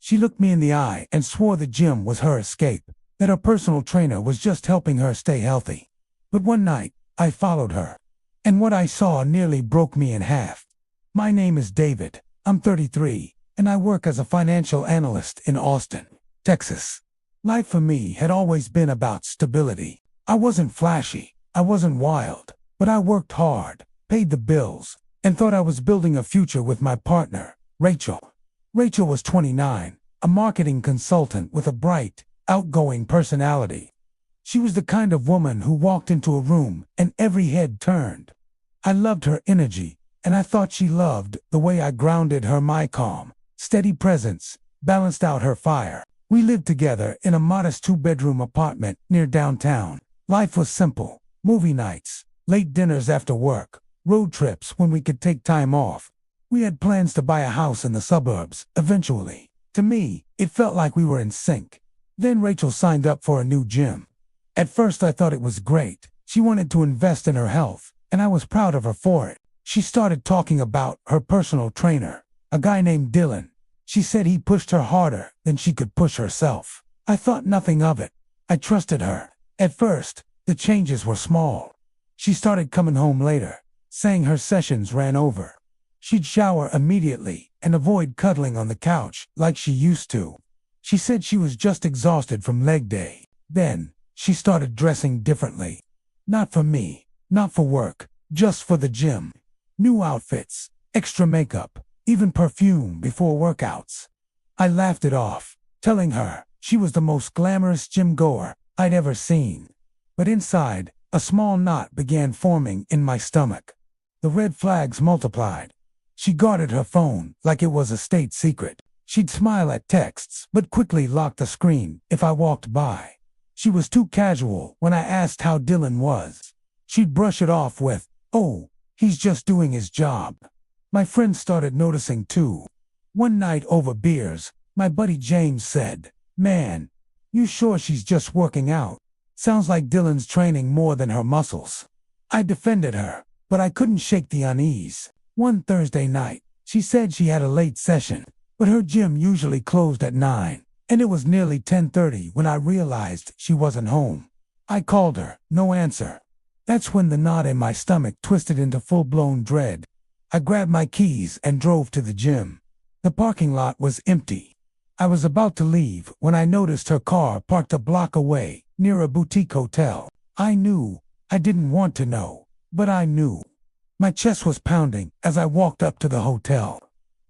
She looked me in the eye and swore the gym was her escape, that her personal trainer was just helping her stay healthy. But one night, I followed her, and what I saw nearly broke me in half. My name is David, I'm 33, and I work as a financial analyst in Austin, Texas. Life for me had always been about stability. I wasn't flashy, I wasn't wild, but I worked hard, paid the bills, and thought I was building a future with my partner, Rachel. Rachel was 29, a marketing consultant with a bright, outgoing personality. She was the kind of woman who walked into a room and every head turned. I loved her energy, and I thought she loved the way I grounded her. My calm, steady presence balanced out her fire. We lived together in a modest 2-bedroom apartment near downtown. Life was simple: movie nights, late dinners after work, road trips when we could take time off. We had plans to buy a house in the suburbs, eventually. To me, it felt like we were in sync. Then Rachel signed up for a new gym. At first I thought it was great. She wanted to invest in her health, and I was proud of her for it. She started talking about her personal trainer, a guy named Dylan. She said he pushed her harder than she could push herself. I thought nothing of it. I trusted her. At first, the changes were small. She started coming home later, saying her sessions ran over. She'd shower immediately and avoid cuddling on the couch like she used to. She said she was just exhausted from leg day. Then, she started dressing differently. Not for me, not for work, just for the gym. New outfits, extra makeup, even perfume before workouts. I laughed it off, telling her she was the most glamorous gym goer I'd ever seen. But inside, a small knot began forming in my stomach. The red flags multiplied. She guarded her phone like it was a state secret. She'd smile at texts, but quickly lock the screen if I walked by. She was too casual when I asked how Dylan was. She'd brush it off with, "Oh, he's just doing his job." My friends started noticing too. One night over beers, my buddy James said, "Man, you sure she's just working out? Sounds like Dylan's training more than her muscles." I defended her, but I couldn't shake the unease. One Thursday night, she said she had a late session, but her gym usually closed at 9, and it was nearly 10:30 when I realized she wasn't home. I called her, no answer. That's when the knot in my stomach twisted into full-blown dread. I grabbed my keys and drove to the gym. The parking lot was empty. I was about to leave when I noticed her car parked a block away, near a boutique hotel. I knew. I didn't want to know, but I knew. My chest was pounding as I walked up to the hotel.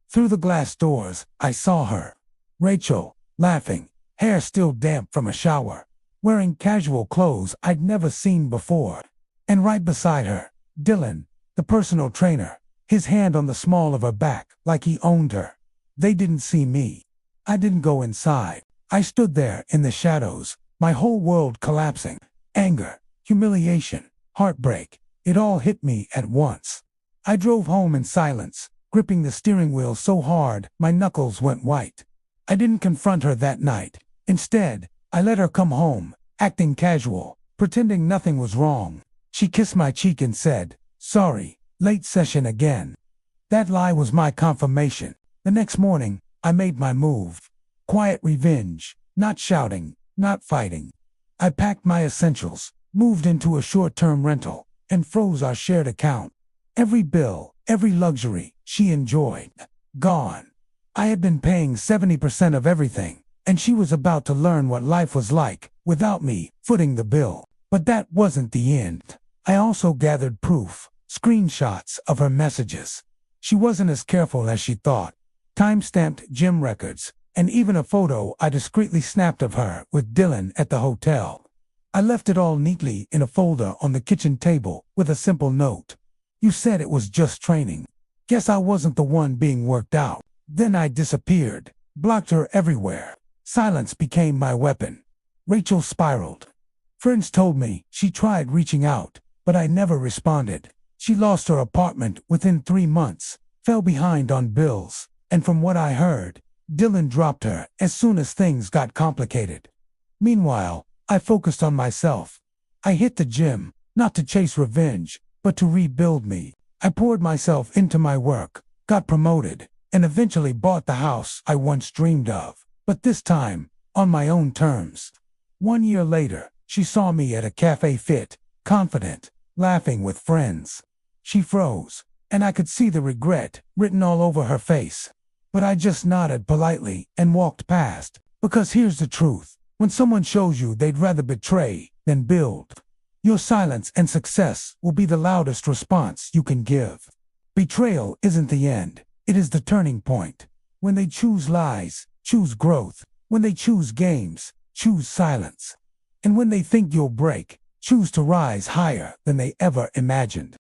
Through the glass doors, I saw her. Rachel, laughing, hair still damp from a shower, wearing casual clothes I'd never seen before. And right beside her, Dylan, the personal trainer, his hand on the small of her back like he owned her. They didn't see me. I didn't go inside. I stood there in the shadows, my whole world collapsing. Anger, humiliation, heartbreak. It all hit me at once. I drove home in silence, gripping the steering wheel so hard my knuckles went white. I didn't confront her that night. Instead, I let her come home, acting casual, pretending nothing was wrong. She kissed my cheek and said, "Sorry, late session again." That lie was my confirmation. The next morning, I made my move. Quiet revenge, not shouting, not fighting. I packed my essentials, moved into a short-term rental, and froze our shared account. Every bill, every luxury she enjoyed, gone. I had been paying 70% of everything, and she was about to learn what life was like without me footing the bill. But that wasn't the end. I also gathered proof, screenshots of her messages. She wasn't as careful as she thought. Time-stamped gym records, and even a photo I discreetly snapped of her with Dylan at the hotel. I left it all neatly in a folder on the kitchen table with a simple note. "You said it was just training. Guess I wasn't the one being worked out." Then I disappeared, blocked her everywhere. Silence became my weapon. Rachel spiraled. Friends told me she tried reaching out, but I never responded. She lost her apartment within 3 months, fell behind on bills, and from what I heard, Dylan dropped her as soon as things got complicated. Meanwhile, I focused on myself. I hit the gym, not to chase revenge, but to rebuild me. I poured myself into my work, got promoted, and eventually bought the house I once dreamed of, but this time, on my own terms. 1 year later, she saw me at a cafe fit, confident, laughing with friends. She froze, and I could see the regret written all over her face. But I just nodded politely and walked past, because here's the truth. When someone shows you they'd rather betray than build, your silence and success will be the loudest response you can give. Betrayal isn't the end, it is the turning point. When they choose lies, choose growth. When they choose games, choose silence. And when they think you'll break, choose to rise higher than they ever imagined.